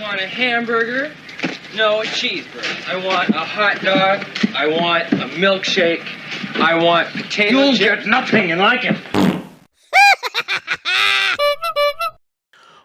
want a hamburger. No, a cheeseburger. I want a hot dog. I want a milkshake. I want potato You'll chips. get nothing like it.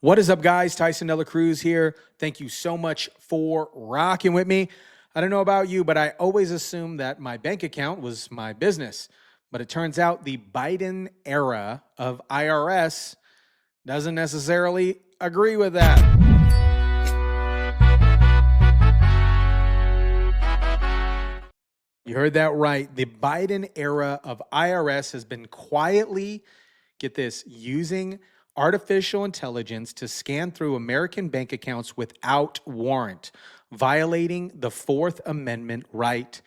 What is up, guys? Tyson DELACRUZ here. Thank you so much for rocking with me. I don't know about you, but I always assumed that my bank account was my business. But it turns out the Biden era of IRS doesn't necessarily agree with that. You heard that right. The Biden era of IRS has been quietly, get this, using artificial intelligence to scan through American bank accounts without warrant, violating the Fourth Amendment right,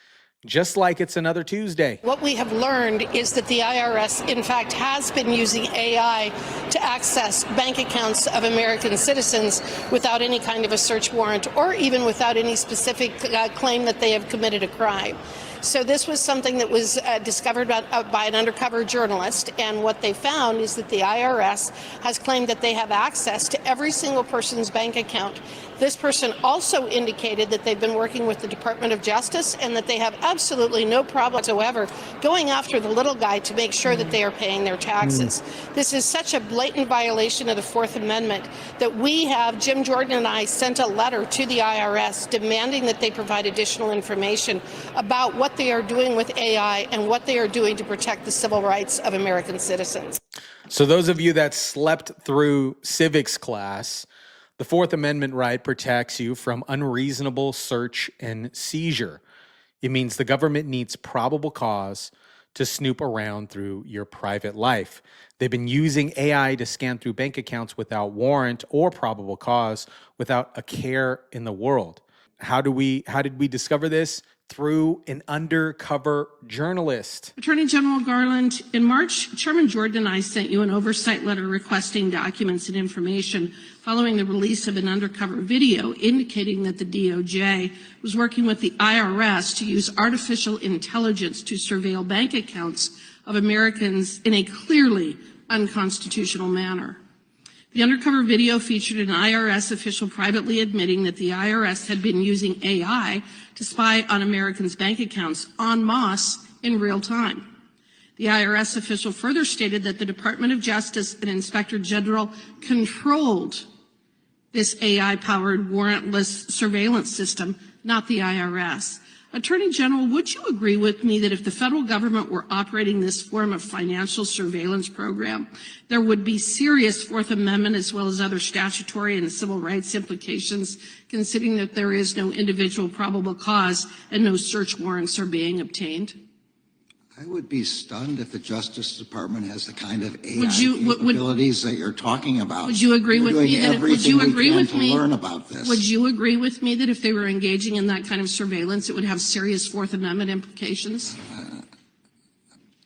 just like it's another Tuesday. What we have learned is that the IRS, in fact, has been using AI to access bank accounts of American citizens without any kind of a search warrant or even without any specific claim that they have committed a crime. So this was something that was discovered by an undercover journalist, and what they found is that the IRS has claimed that they have access to every single person's bank account. This person also indicated that they've been working with the Department of Justice and that they have absolutely no problem whatsoever going after the little guy to make sure that they are paying their taxes. This is such a blatant violation of the Fourth Amendment that Jim Jordan and I sent a letter to the IRS demanding that they provide additional information about what they are doing with AI and what they are doing to protect the civil rights of American citizens. So those of you that slept through civics class, the Fourth Amendment right protects you from unreasonable search and seizure. It means the government needs probable cause to snoop around through your private life. They've been using AI to scan through bank accounts without warrant or probable cause, without a care in the world. How did we discover this? Through an undercover journalist. Attorney General Garland, in March, Chairman Jordan and I sent you an oversight letter requesting documents and information following the release of an undercover video indicating that the DOJ was working with the IRS to use artificial intelligence to surveil bank accounts of Americans in a clearly unconstitutional manner. The undercover video featured an IRS official privately admitting that the IRS had been using AI to spy on Americans' bank accounts en masse in real time. The IRS official further stated that the Department of Justice and Inspector General controlled this AI-powered warrantless surveillance system, not the IRS. Attorney General, would you agree with me that if the federal government were operating this form of financial surveillance program, there would be serious Fourth Amendment as well as other statutory and civil rights implications, considering that there is no individual probable cause and no search warrants are being obtained? I would be stunned if the Justice Department has the kind of AI capabilities that you're talking about. Would you agree with me that would you agree with me? Learn about this. Would you agree with me that if they were engaging in that kind of surveillance, it would have serious Fourth Amendment implications?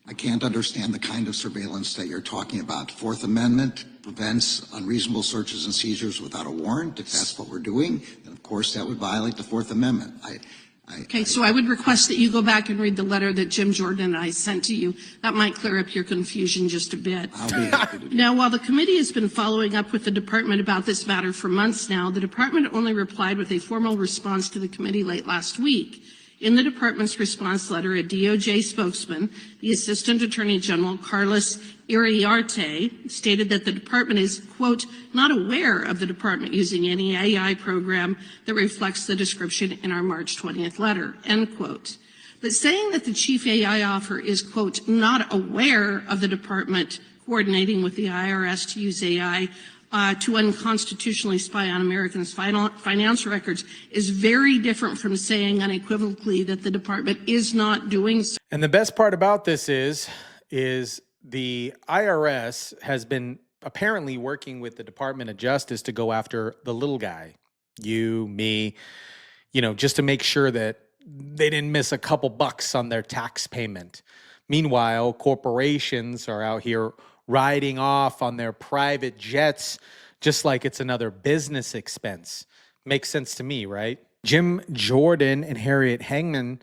I can't understand the kind of surveillance that you're talking about. Fourth Amendment prevents unreasonable searches and seizures without a warrant. If that's what we're doing, then of course that would violate the Fourth Amendment. So I would request that you go back and read the letter that Jim Jordan and I sent to you. That might clear up your confusion just a bit. I'll be happy to do Now, while the committee has been following up with the department about this matter for months now, the department only replied with a formal response to the committee late last week. In the department's response letter, a DOJ spokesman, the Assistant Attorney General, Carlos Iriarte, stated that the department is, quote, not aware of the department using any AI program that reflects the description in our March 20th letter, end quote. But saying that the chief AI officer is, quote, not aware of the department coordinating with the IRS to use AI to unconstitutionally spy on Americans' financial records is very different from saying unequivocally that the department is not doing so. And the best part about this is the IRS has been apparently working with the Department of Justice to go after the little guy, you, me, just to make sure that they didn't miss a couple bucks on their tax payment. Meanwhile, corporations are out here riding off on their private jets just like it's another business expense. Makes sense to me, right? Jim Jordan and Harriet Hangman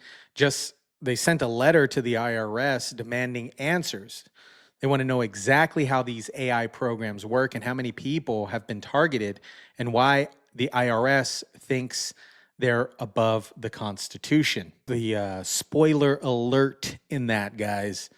they sent a letter to the IRS demanding answers. They want to know exactly how these AI programs work and how many people have been targeted and why the IRS thinks they're above the Constitution. The spoiler alert in that, guys,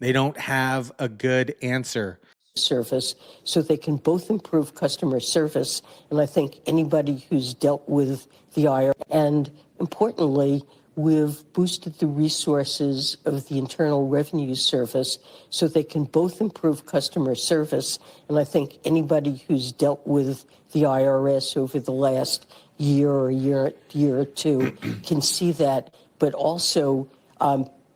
they don't have a good answer. Service, so they can both improve customer service. And I think anybody who's dealt with the IRS, and importantly, we've boosted the resources of the Internal Revenue Service so they can both improve customer service. And I think anybody who's dealt with the IRS over the last year or two can see that, but also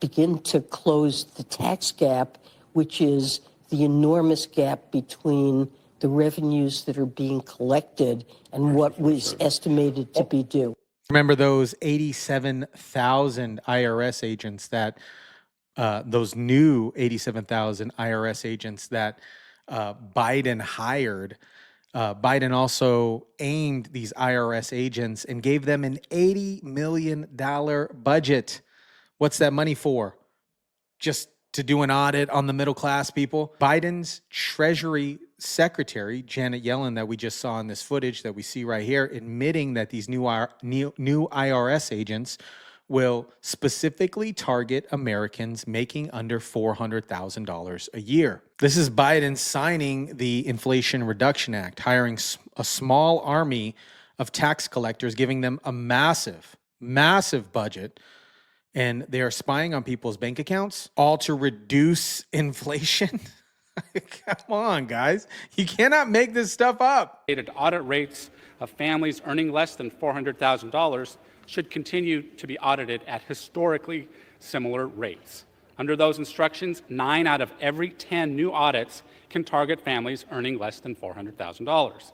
begin to close the tax gap, which is the enormous gap between the revenues that are being collected and what was estimated to be due. Remember those 87,000 IRS agents that, those new 87,000 IRS agents that Biden hired? Biden also aimed these IRS agents and gave them an $80 million budget. What's that money for? Just to do an audit on the middle class people. Biden's Treasury Secretary, Janet Yellen, that we just saw in this footage that we see right here, admitting that these new IRS agents will specifically target Americans making under $400,000 a year. This is Biden signing the Inflation Reduction Act, hiring a small army of tax collectors, giving them a massive budget, and they are spying on people's bank accounts, all to reduce inflation. Come on, guys. You cannot make this stuff up. Audit rates of families earning less than $400,000 should continue to be audited at historically similar rates. Under those instructions, 9 out of every 10 new audits can target families earning less than $400,000.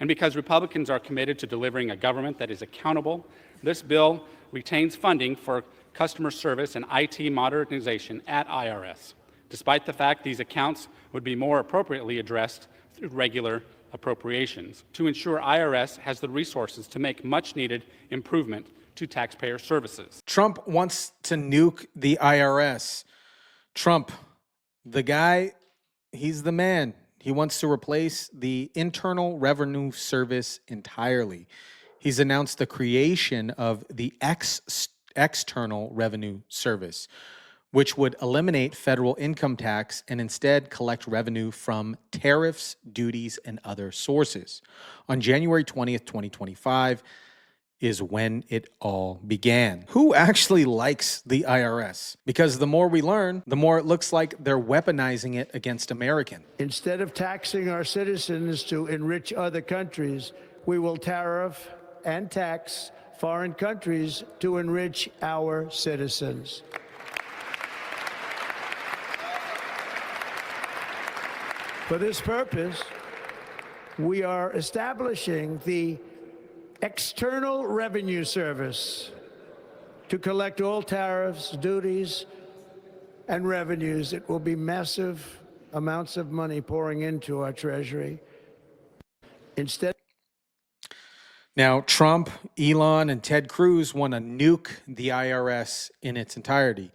And because Republicans are committed to delivering a government that is accountable, this bill retains funding for customer service and IT modernization at IRS, despite the fact these accounts would be more appropriately addressed through regular appropriations to ensure IRS has the resources to make much-needed improvement to taxpayer services. Trump wants to nuke the IRS. Trump, the guy, he's the man. He wants to replace the Internal Revenue Service entirely. He's announced the creation of the External Revenue Service, which would eliminate federal income tax and instead collect revenue from tariffs, duties, and other sources. On January 20th, 2025 is when it all began. Who actually likes the IRS? Because the more we learn, the more it looks like they're weaponizing it against Americans. Instead of taxing our citizens to enrich other countries, we will tariff and tax foreign countries to enrich our citizens. For this purpose, we are establishing the External Revenue Service to collect all tariffs, duties, and revenues. It will be massive amounts of money pouring into our Treasury. Now, Trump, Elon, and Ted Cruz want to nuke the IRS in its entirety.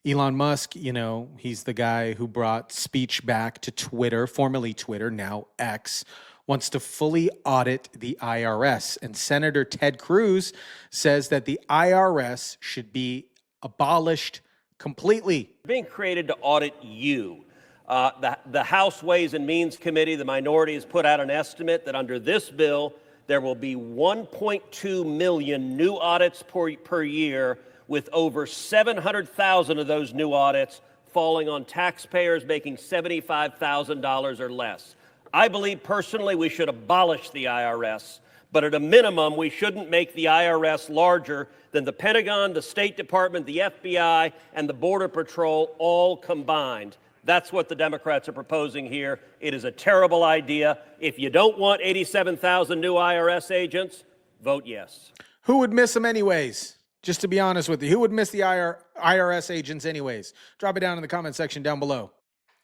Elon Musk, you know, he's the guy who brought speech back to Twitter, formerly Twitter, now X, wants to fully audit the IRS. And Senator Ted Cruz says that the IRS should be abolished completely. Being created to audit you. The House Ways and Means Committee, the minority, has put out an estimate that under this bill, there will be 1.2 million new audits per year, with over 700,000 of those new audits falling on taxpayers making $75,000 or less. I believe personally we should abolish the IRS, but at a minimum, we shouldn't make the IRS larger than the Pentagon, the State Department, the FBI, and the Border Patrol all combined. That's what the Democrats are proposing here. It is a terrible idea. If you don't want 87,000 new IRS agents, vote yes. Who would miss them anyways? Just to be honest with you, who would miss the IRS agents anyways? Drop it down in the comment section down below.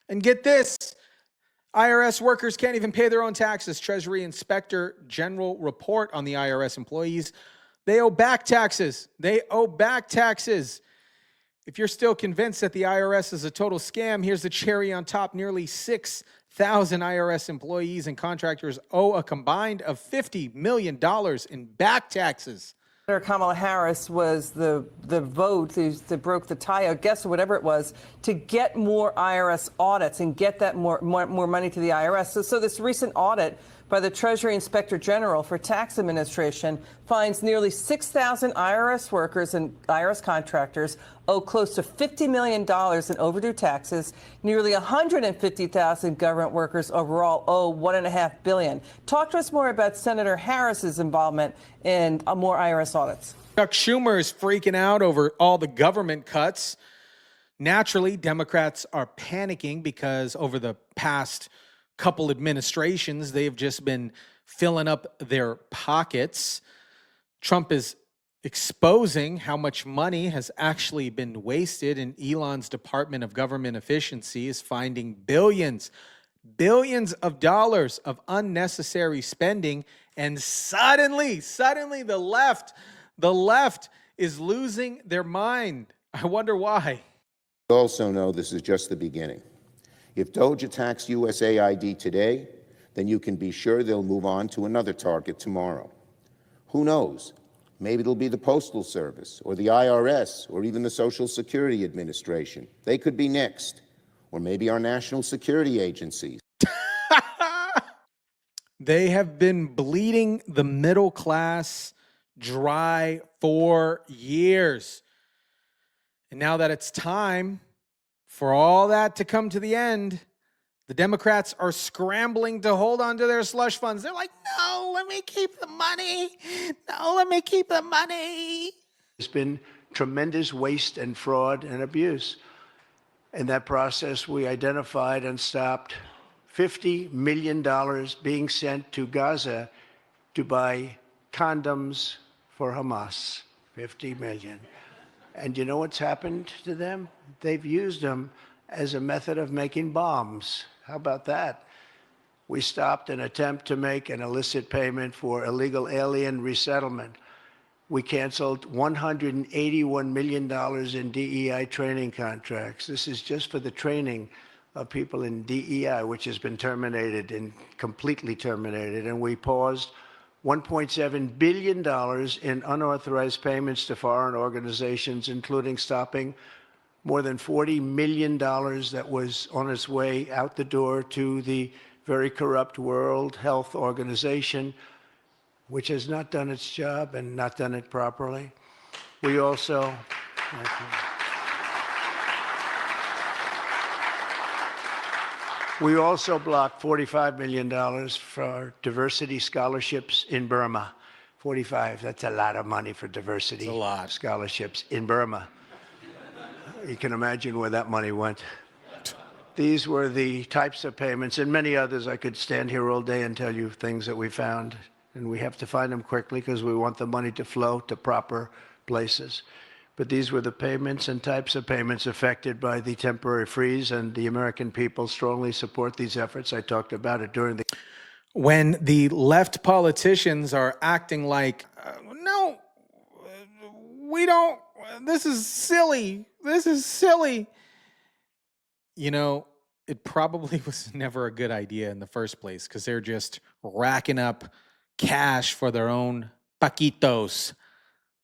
And get this, IRS workers can't even pay their own taxes. Treasury Inspector General report on the IRS employees. They owe back taxes. They owe back taxes. If you're still convinced that the IRS is a total scam, here's the cherry on top. Nearly IRS employees and contractors owe a combined of $50 million in back taxes. Senator Kamala Harris was the vote that broke the tie, I guess, or whatever it was, to get more IRS audits and get that more money to the IRS. So this recent audit by the Treasury Inspector General for Tax Administration finds nearly 6,000 IRS workers and IRS contractors owe close to $50 million in overdue taxes. Nearly 150,000 government workers overall owe $1.5 billion. Talk to us more about Senator Harris's involvement in more IRS audits. Chuck Schumer is freaking out over all the government cuts. Naturally, Democrats are panicking because over the past couple administrations, they've just been filling up their pockets. Trump is exposing how much money has actually been wasted, and Elon's Department of Government Efficiency is finding billions of dollars of unnecessary spending. And suddenly the left is losing their mind. I wonder why. We also know this is just the beginning. If DOJ attacks USAID today, then you can be sure they'll move on to another target tomorrow. Who knows? Maybe it'll be the Postal Service or the IRS or even the Social Security Administration. They could be next. Or maybe our national security agencies. They have been bleeding the middle class dry for years. And now that it's time for all that to come to the end, the Democrats are scrambling to hold on to their slush funds. They're like, no, let me keep the money. No, let me keep the money. There's been tremendous waste and fraud and abuse. In that process, we identified and stopped $50 million being sent to Gaza to buy condoms for Hamas. 50 million. And you know what's happened to them? They've used them as a method of making bombs. How about that? We stopped an attempt to make an illicit payment for illegal alien resettlement. We canceled $181 million in DEI training contracts. This is just for the training of people in DEI, which has been terminated and completely terminated. And we paused $1.7 billion in unauthorized payments to foreign organizations, including stopping more than $40 million that was on its way out the door to the very corrupt World Health Organization, which has not done its job and not done it properly. We also... We also blocked $45 million for diversity scholarships in Burma. 45, that's a lot of money for diversity scholarships in Burma. You can imagine where that money went. These were the types of payments, and many others. I could stand here all day and tell you things that we found, and we have to find them quickly because we want the money to flow to proper places. But these were the payments and types of payments affected by the temporary freeze, and the American people strongly support these efforts. I talked about it during the... When the left politicians are acting like, no, we don't, this is silly, you know, it probably was never a good idea in the first place because they're just racking up cash for their own paquitos.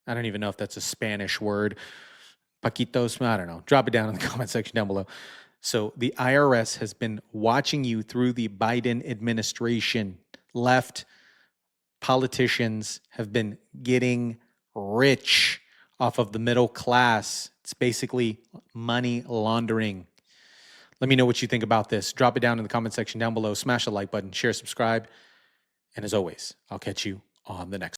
I don't even know if that's a Spanish word. Paquitos, I don't know. Drop it down in the comment section down below. So the IRS has been watching you through the Biden administration. Left politicians have been getting rich off of the middle class. It's basically money laundering. Let me know what you think about this. Drop it down in the comment section down below. Smash the like button, share, subscribe. And as always, I'll catch you on the next one.